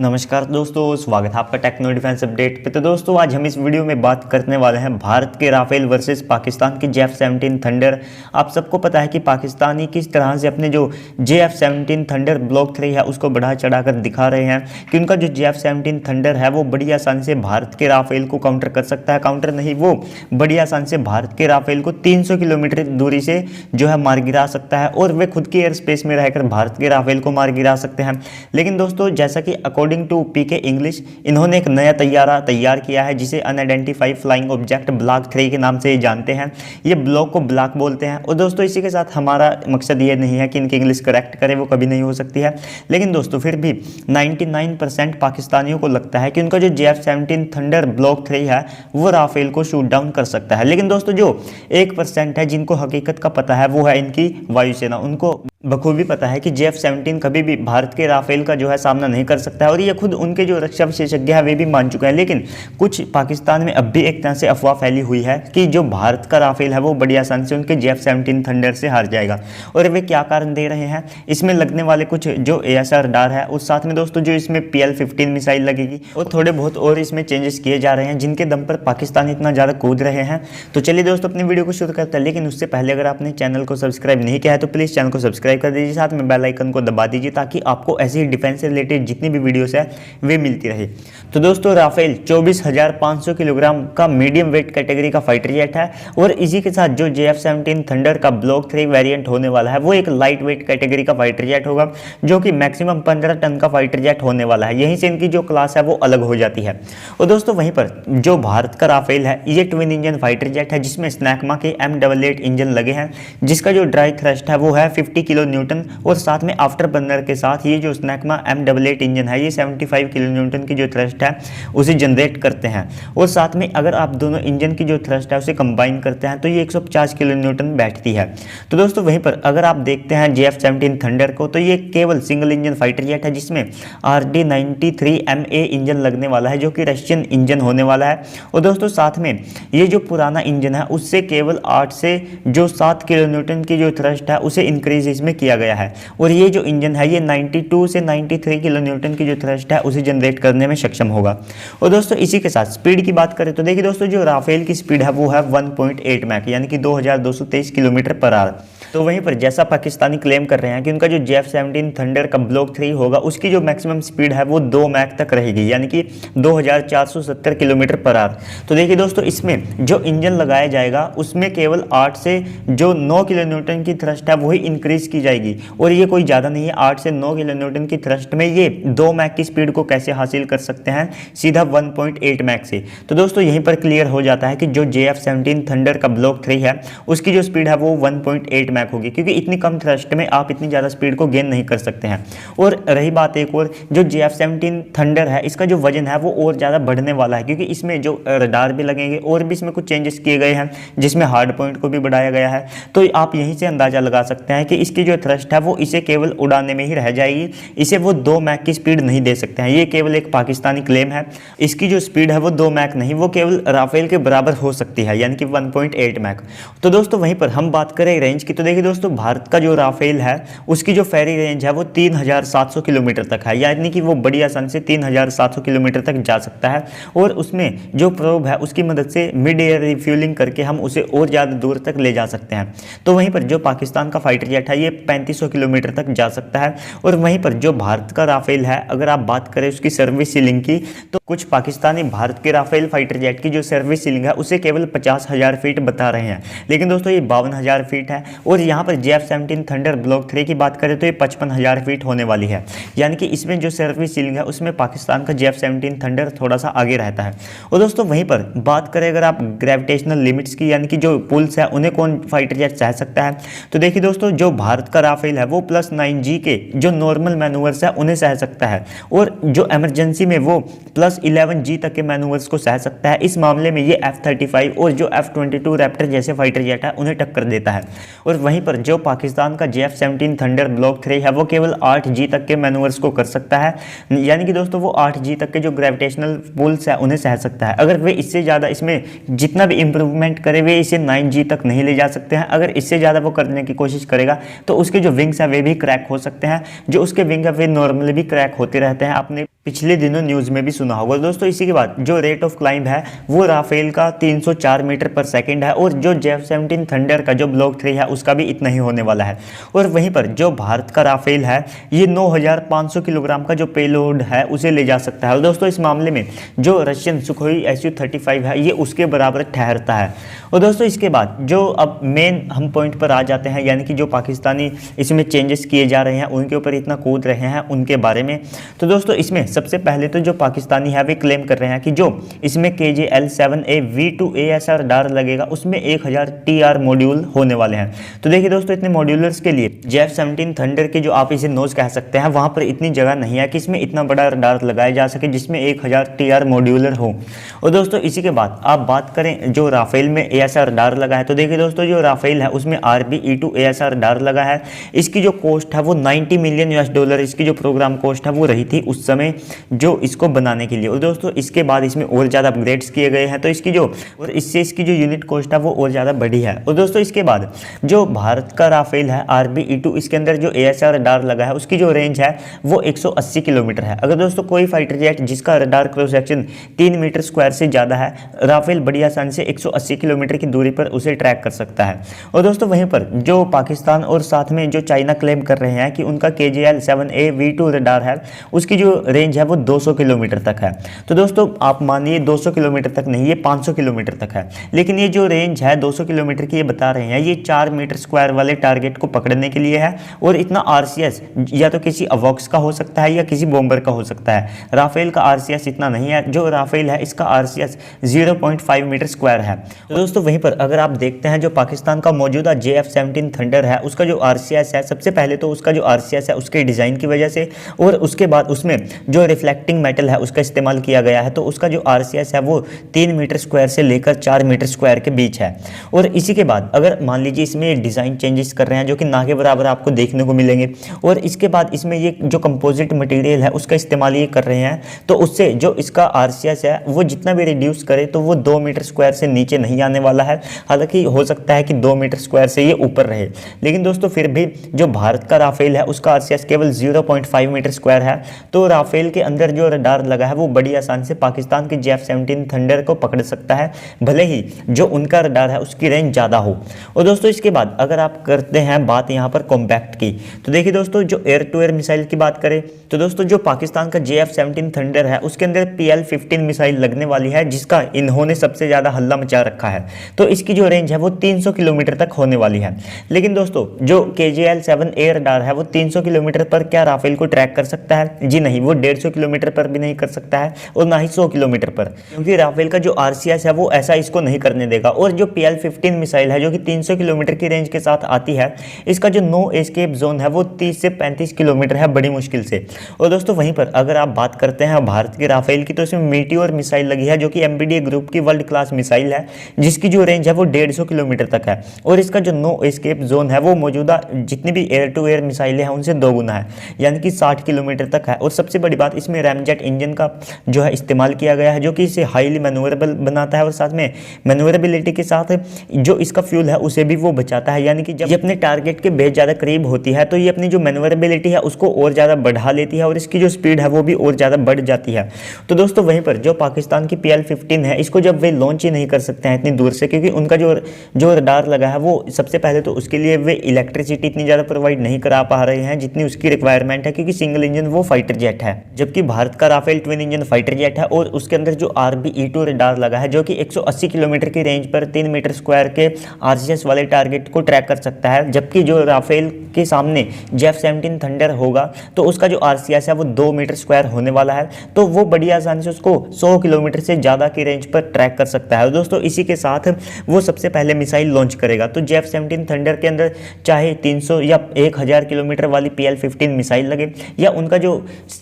नमस्कार दोस्तों, स्वागत है आपका टेक्नो डिफेंस अपडेट पे। तो दोस्तों आज हम इस वीडियो में बात करने वाले हैं भारत के राफेल वर्सेस पाकिस्तान की JF-17 थंडर। आप सबको पता है कि पाकिस्तानी किस तरह से अपने जो JF-17 थंडर ब्लॉक 3 है उसको बढ़ा चढ़ाकर दिखा रहे हैं कि उनका जो JF-17 थंडर है वो बड़ी आसानी से भारत के राफेल को काउंटर कर सकता है। काउंटर नहीं, वो बड़ी आसानी से भारत के राफेल को 300 किलोमीटर दूरी से जो है मार गिरा सकता है और वे खुद की एयर स्पेस में रहकर भारत के राफेल को मार गिरा सकते हैं। लेकिन दोस्तों जैसा कि अकॉर्डिंग टू पीके इंग्लिश, इन्होंने एक नया तैयारा तैयार किया है जिसे अनआइडेंटिफाइड फ्लाइंग ऑब्जेक्ट ब्लॉक 3 के नाम से जानते हैं। ये ब्लॉक को ब्लॉक बोलते हैं। और दोस्तों इसी के साथ हमारा मकसद ये नहीं है कि इनकी इंग्लिश करेक्ट करें, वो कभी नहीं हो सकती है। लेकिन दोस्तों फिर भी 99% पाकिस्तानियों को लगता है कि उनका जो JF-17 थंडर ब्लॉक 3 है वो राफेल को शूट डाउन कर सकता है। लेकिन दोस्तों जो 1% है जिनको हकीकत का पता है वो है इनकी वायुसेना। उनको बखूबी पता है कि JF-17 कभी भी भारत के राफेल का जो है सामना नहीं कर सकता है और ये खुद उनके जो रक्षा विशेषज्ञ है वे भी मान चुके हैं। लेकिन कुछ पाकिस्तान में अब भी एक तरह से अफवाह फैली हुई है कि जो भारत का राफेल है वो बड़ी आसानी से उनके JF-17 थंडर से हार जाएगा। और वे क्या कारण दे रहे हैं, इसमें लगने वाले कुछ जो ASR रडार है, उस साथ में दोस्तों जो इसमें PL-15 मिसाइल लगेगी और थोड़े बहुत और इसमें चेंजेस किए जा रहे हैं जिनके दम पर पाकिस्तान इतना ज़्यादा कूद रहे हैं। तो चलिए दोस्तों अपनी वीडियो को शुरू करते हैं। लेकिन उससे पहले अगर आपने चैनल को सब्सक्राइब नहीं किया है तो प्लीज़ चैनल को सब्सक्राइब कर दीजिए, साथ में बेल आइकन को दबा दीजिए ताकि आपको ऐसी डिफेंस से रिलेटेड जितनी भी वीडियोस है वे मिलती रहे। तो दोस्तों राफेल 24,500 किलोग्राम का मीडियम वेट कैटेगरी का फाइटर जेट है और इसी के साथ जो JF-17 थंडर का ब्लॉक 3 वेरिएंट होने वाला है वो एक लाइट वेट कैटेगरी का फाइटर जेट होगा जो कि मैक्सिमम 15 टन का फाइटर जेट होने वाला है। यहीं से इनकी जो क्लास है वो अलग हो जाती है। और दोस्तों वहीं पर जो भारत का राफेल है ये ट्विन इंजन फाइटर जेट है जिसमें स्नैकमा के M88 इंजन लगे हैं, जिसका जो ड्राई थ्रस्ट है वो है 50 किलो न्यूटन और साथ में आफ्टर बर्नर के साथ ये जो स्नैकमा M88 इंजन है ये 75 किलो न्यूटन की जो थ्रस्ट है उसे जनरेट करते हैं। और साथ में अगर आप दोनों इंजन की जो थ्रस्ट है उसे कंबाइन करते हैं तो ये 150 किलो न्यूटन बैठती है। तो दोस्तों वहीं पर अगर आप देखते हैं JF-17 थंडर को तो ये केवल सिंगल इंजन फाइटर जेट है जिसमें RD-93MA इंजन लगने वाला है जो कि रशियन इंजन होने वाला है। और दोस्तों साथ में ये जो पुराना इंजन है उससे केवल 8 से जो 7 किलो न्यूटन की जो थ्रस्ट है उसे इंक्रीज इसमें किया गया है और ये जो इंजन है ये 92 से 93 किलो न्यूटन की जो थ्रस्ट है उसे जनरेट करने में सक्षम होगा। और दोस्तों इसी के साथ स्पीड की बात करें तो देखिए दोस्तों जो राफेल की स्पीड है वो है 1.8 मैक यानी कि 2223 किलोमीटर पर आवर। तो वहीं पर जैसा पाकिस्तानी क्लेम कर रहे हैं कि उनका जो JF-17 थंडर का ब्लॉक 3 होगा उसकी जो मैक्सिमम स्पीड है वो 2 मैक तक रहेगी यानी कि 2470 किलोमीटर पर आवर। तो देखिए दोस्तों इसमें जो इंजन लगाया जाएगा उसमें केवल 8 से जो 9 किलो न्यूटन की थ्रस्ट है वही इंक्रीज की जाएगी और ये कोई ज़्यादा नहीं है। 8 से 9 किलो न्यूटन की थ्रस्ट में ये 2 मैक की स्पीड को कैसे हासिल कर सकते हैं, सीधा 1.8 मैक से। तो दोस्तों यहीं पर क्लियर हो जाता है कि जो JF-17 थंडर का ब्लॉक 3 है उसकी जो स्पीड है वो 1.8 मैक होगी, क्योंकि इतनी कम थ्रस्ट में आप इतनी ज़्यादा स्पीड को गेन नहीं कर सकते हैं। और रही बात एक और, जो JF-17 थंडर है इसका जो वजन है वो और ज़्यादा बढ़ने वाला है क्योंकि इसमें जो रडार भी लगेंगे और भी इसमें कुछ चेंजेस किए गए हैं जिसमें हार्ड पॉइंट को भी बढ़ाया गया है। तो आप यहीं से अंदाज़ा लगा सकते हैं कि इसकी जो थ्रस्ट है वो इसे केवल उड़ाने में ही रह जाएगी, इसे वो 2 मैक की स्पीड नहीं दे सकते हैं। ये केवल एक पाकिस्तानी क्लेम है। इसकी जो स्पीड है वो 2 मैक नहीं, वो केवल राफेल के बराबर हो सकती है यानी कि 1.8 मैक। तो दोस्तों वहीं पर हम बात करें रेंज की तो देखिए दोस्तों भारत का जो राफेल है उसकी जो फेरी रेंज है वो 3700 किलोमीटर तक है यानी कि वो बड़ी आसानी से 3700 किलोमीटर तक जा सकता है और उसमें जो प्रोब है उसकी मदद से मिड एयर रिफ्यूलिंग करके हम उसे और ज़्यादा दूर तक ले जा सकते हैं। तो वहीं पर जो पाकिस्तान का फाइटर जेट है ये 3500 किलोमीटर तक जा सकता है। और वहीं पर जो भारत का राफेल है अगर आप बात करें उसकी सर्विस सीलिंग की तो कुछ पाकिस्तानी भारत के राफेल फाइटर जेट की जो सर्विस सीलिंग है उसे केवल 50,000 फीट बता रहे हैं, लेकिन दोस्तों ये 52,000 फीट है। और यहाँ पर JF-17 थंडर ब्लॉक 3 की बात करें तो ये 55,000 फीट होने वाली है यानी कि इसमें जो सर्विस सीलिंग है उसमें पाकिस्तान का JF-17 थंडर थोड़ा सा आगे रहता है। और दोस्तों वहीं पर बात करें अगर आप ग्रेविटेशनल लिमिट्स की यानी कि जो पुल्स है उन्हें कौन फाइटर जेट सह सकता है, तो देखिए दोस्तों जो भारत का राफेल है वो +9G के जो नॉर्मल मैनूवर्स है उन्हें सह सकता है और जो इमरजेंसी में वो +11G तक के मैनूवर्स को सह सकता है। इस मामले में ये F-35 और जो F-22 रैप्टर जैसे फाइटर जेट है उन्हें टक्कर देता है। और वहीं पर जो पाकिस्तान का JF-17 थंडर ब्लॉक 3 है वो केवल 8G तक के मैनूवर्स को कर सकता है, यानी कि दोस्तों वो 8G तक के जो ग्रेविटेशनल पुल्स है उन्हें सह सकता है। अगर वे इससे ज़्यादा इसमें जितना भी इंप्रूवमेंट करे वे इसे 9G तक नहीं ले जा सकते हैं। अगर इससे ज़्यादा वो करने की कोशिश करेगा तो उसके जो विंग्स हैं वे भी क्रैक हो सकते हैं। जो उसके विंग है वे नॉर्मली भी क्रैक होते रहते हैं, आपने पिछले दिनों न्यूज़ में भी सुना होगा दोस्तों। इसी के बाद जो रेट ऑफ क्लाइंब है वो राफेल का 304 मीटर पर सेकंड है और जो JF-17 थंडर का जो ब्लॉक 3 है उसका भी इतना ही होने वाला है। और वहीं पर जो भारत का राफेल है ये 9500 किलोग्राम का जो पेलोड है उसे ले जा सकता है। और दोस्तों इस मामले में जो रशियन सुखोई Su-35 है ये उसके बराबर ठहरता है। और दोस्तों इसके बाद जो अब मेन हम पॉइंट पर आ जाते हैं, यानी कि जो पाकिस्तानी इसमें चेंजेस किए जा रहे हैं उनके ऊपर इतना कूद रहे हैं उनके बारे में। तो दोस्तों इसमें सबसे पहले तो जो पाकिस्तानी है वे क्लेम कर रहे हैं कि जो इसमें KJ-L7A V2 ASR रडार लगेगा उसमें 1000 TR मॉड्यूल होने वाले हैं। तो देखिए दोस्तों इतने मॉड्यूलर्स के लिए JF-17 थंडर के जो आप इसे नोज कह सकते हैं वहां पर इतनी जगह नहीं है कि इसमें इतना बड़ा रडार लगाया जा सके जिसमें 1000 TR मॉड्यूलर हो। और दोस्तों इसी के बाद आप बात करें जो राफेल में ASR रडार लगा है, तो देखिए दोस्तों जो राफेल है उसमें RB-E2 ASR रडार लगा है। इसकी जो कॉस्ट है वो $90 मिलियन इसकी जो प्रोग्राम कॉस्ट है वो रही थी उस समय जो इसको बनाने के लिए। और दोस्तों इसके बाद इसमें और ज़्यादा अपग्रेड्स किए गए हैं तो इसकी जो और इससे इसकी जो यूनिट कॉस्ट है वो और ज़्यादा बढ़ी है। और दोस्तों इसके बाद जो भारत का राफेल है RB-E2 इसके अंदर जो ASR रडार लगा है उसकी जो रेंज है वो 180 किलोमीटर है। अगर दोस्तों कोई फाइटर जेट जिसका radar cross section 3 meter square से ज़्यादा है, राफेल बड़ी आसानी से 180 किलोमीटर की दूरी पर उसे ट्रैक कर सकता है। और दोस्तों वहीं पर जो पाकिस्तान और साथ में जो चाइना क्लेम कर रहे हैं कि उनका KJ-L7A V2 रडार है उसकी जो रेंज है वो 200 किलोमीटर तक है। तो दोस्तों आप मानिए 200 किलोमीटर तक नहीं, ये 500 किलोमीटर तक है। लेकिन ये जो रेंज है 200 किलोमीटर की ये बता रहे हैं ये 4 मीटर स्क्वायर वाले टारगेट को पकड़ने के लिए है। और इतना RCS या तो किसी अवॉक्स का हो सकता है या किसी बॉम्बर का हो सकता है। राफेल का RCS इतना नहीं है, जो राफेल है इसका RCS 0.5 मीटर स्क्वायर है। तो दोस्तों वहीं पर अगर आप देखते हैं जो पाकिस्तान का मौजूदा JF-17 थंडर है उसका जो RCS है, सबसे पहले तो उसका जो RCS है उसके डिज़ाइन की वजह से और उसके बाद उसमें जो रिफ्लेक्टिंग मेटल है उसका इस्तेमाल किया गया है, तो उसका जो RCS है वो 3 मीटर स्क्वायर से लेकर 4 मीटर स्क्वायर के बीच है। और इसी के बाद अगर मान लीजिए इसमें डिज़ाइन चेंजेस कर रहे हैं जो कि ना के बराबर आपको देखने को मिलेंगे, और इसके बाद इसमें ये जो कंपोजिट मटेरियल है उसका इस्तेमाल ये कर रहे हैं, तो उससे जो इसका RCS है वो जितना भी रिड्यूस करे तो वो 2 मीटर स्क्वायर से नीचे नहीं आने वाला है। हालांकि हो सकता है कि 2 मीटर स्क्वायर से ये ऊपर रहे, लेकिन दोस्तों फिर भी जो भारत का राफेल है उसका RCS केवल 0.5 मीटर स्क्वायर है। तो राफेल के अंदर जो रडार लगा है वो बड़ी आसानी से पाकिस्तान के JF-17 थंडर को पकड़ सकता है, भले ही जो उनका रडार है उसकी रेंज ज़्यादा हो। और दोस्तों इसके बाद अगर आप करते हैं बात यहाँ पर कॉम्पैक्ट की, तो देखिए दोस्तों जो एयर टू एयर मिसाइल की बात करें तो दोस्तों जो पाकिस्तान का JF-17 थंडर है उसके अंदर PL-15 मिसाइल लगने वाली है जिसका इन्होंने सबसे ज़्यादा हल्ला मचा रखा है। तो इसकी जो रेंज है वो 300 किलोमीटर तक होने वाली है। लेकिन दोस्तों जो KJ-L7A रडार है वो 300 किलोमीटर पर क्या राफेल को ट्रैक कर सकता है? जी नहीं, वो 150 किलोमीटर पर भी नहीं कर सकता है और ना ही 100 किलोमीटर पर, क्योंकि राफेल का जो RCS है वो ऐसा इसको नहीं करने देगा। और जो PL-15 मिसाइल है जो कि 300 किलोमीटर की रेंज के साथ आती है, इसका जो नो एस्केप जोन है वो 30 से 35 किलोमीटर है बड़ी मुश्किल से। और दोस्तों वहीं पर अगर आप बात करते हैं भारत के राफेल की, तो इसमें मीटियोर मिसाइल लगी है जो कि MBDA ग्रुप की वर्ल्ड क्लास मिसाइल है जिसकी जो रेंज है वो 150 किलोमीटर तक है। और इसका जो नो एस्केप जोन है वो मौजूदा जितनी भी एयर टू एयर मिसाइलें हैं उनसे 2 गुना है, यानी कि 60 किलोमीटर तक है। और सबसे बड़ी बात इसमें रैमजेट इंजन का जो है इस्तेमाल किया गया है जो कि इसे हाईली मैन्यूरेबल बनाता है और साथ में मैन्यूरेबिलिटी के साथ जो इसका फ्यूल है उसे भी वो बचाता है, यानी कि जब ये अपने टारगेट के बेहद ज़्यादा करीब होती है तो ये अपनी जो मैन्यूरेबिलिटी है उसको और ज़्यादा बढ़ा लेती है और इसकी जो स्पीड है वो भी और ज़्यादा बढ़ जाती है। तो दोस्तों वहीं पर जो पाकिस्तान की PL-15 है इसको जब वे लॉन्च ही नहीं कर सकते हैं इतनी दूर से, क्योंकि उनका जो रडार लगा है वो सबसे पहले तो उसके लिए वे इलेक्ट्रिसिटी इतनी ज़्यादा प्रोवाइड नहीं करा पा रहे हैं जितनी उसकी रिक्वायरमेंट है, क्योंकि सिंगल इंजन वो फाइटर जेट है, जबकि भारत का Rafale twin engine fighter jet है और उसके अंदर जो RB-E2 रडार लगा है जो कि 180 किलोमीटर की रेंज पर 3 मीटर स्क्वायर के RCS वाले टारगेट को ट्रैक कर सकता है। जबकि जो राफेल के सामने JF-17 थंडर होगा तो उसका जो RCS है वो 2 मीटर स्क्वायर होने वाला है, तो वो बड़ी आसानी से उसको 100 किलोमीटर से ज़्यादा की रेंज पर ट्रैक कर सकता है। दोस्तों इसी के साथ वो सबसे पहले मिसाइल लॉन्च करेगा। तो JF-17 थंडर के अंदर चाहे 300 या 1000 किलोमीटर वाली PL-15 मिसाइल लगे या उनका जो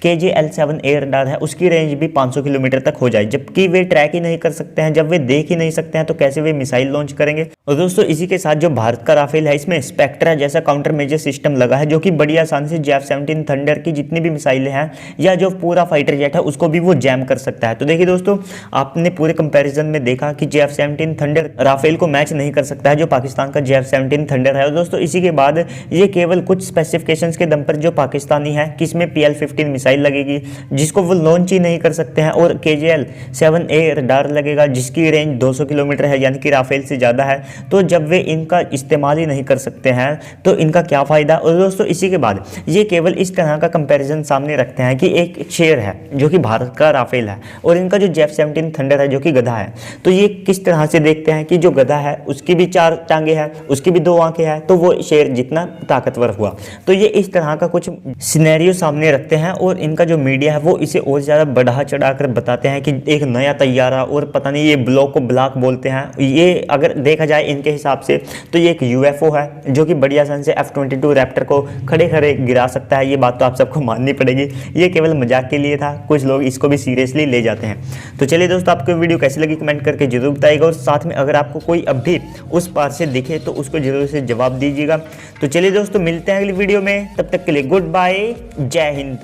KJ-L7A रडार है उसकी रेंज भी 500 किलोमीटर तक हो जाए, जबकि वे ट्रैक ही नहीं कर सकते हैं, जब वे देख ही नहीं सकते हैं तो कैसे वे मिसाइल लॉन्च करेंगे। और दोस्तों इसी के साथ जो भारत का राफेल है इसमें स्पेक्ट्रा जैसा काउंटर मेजर सिस्टम लगा है, जो कि बड़ी आसानी से F-17 थंडर की जितनी भी मिसाइलें हैं या जो पूरा फाइटर जेट है उसको भी वो जैम कर सकता है। तो देखिए दोस्तों, आपने पूरे कंपैरिजन में देखा कि F-17 थंडर राफेल को मैच नहीं कर सकता है जो पाकिस्तान का F-17 थंडर है। और दोस्तों इसी के बाद ये केवल कुछ स्पेसिफिकेशंस के दम पर जो पाकिस्तानी है कि इसमें PL-15 मिसाइल लगेगी जिसको वो लॉन्च ही नहीं कर सकते हैं, और KJL-7A रडार लगेगा जिसकी रेंज 200 किलोमीटर है, यानी कि राफेल से ज़्यादा है। तो जब वे इनका इस्तेमाल ही नहीं कर सकते हैं तो इनका क्या फ़ायदा। और दोस्तों इसी के बाद ये केवल इस तरह का कंपैरिजन सामने रखते हैं कि एक शेर है जो कि भारत का राफेल है और इनका जो F-17 थंडर है जो कि गधा है, तो ये किस तरह से देखते हैं कि जो गधा है उसकी भी 4 टांगे हैं, उसकी भी 2 आंखें हैं, तो वो शेर जितना ताकतवर हुआ। तो ये इस तरह का कुछ सिनेरियो सामने रखते हैं और इनका जो मीडिया है वो इसे और ज़्यादा बढ़ा चढ़ाकर बताते हैं कि एक नया तैयारा, और पता नहीं ये ब्लॉक को ब्लॉक बोलते हैं। ये अगर देखा जाए इनके हिसाब से तो ये एक UFO है जो कि बड़ी आसानी से F-22 रैप्टर को खड़े खड़े गिरा सकता है। ये बात तो आप सबको माननी पड़ेगी, ये केवल मजाक के लिए था, कुछ लोग इसको भी सीरियसली ले जाते हैं। तो चलिए दोस्तों, आपको वीडियो कैसी लगी कमेंट करके जरूर बताइएगा, और साथ में अगर आपको कोई अपडेट उस पार से दिखे तो उसको जरूर से जवाब दीजिएगा। तो चलिए दोस्तों, मिलते हैं अगली वीडियो में, तब तक के लिए गुड बाय, जय हिंद।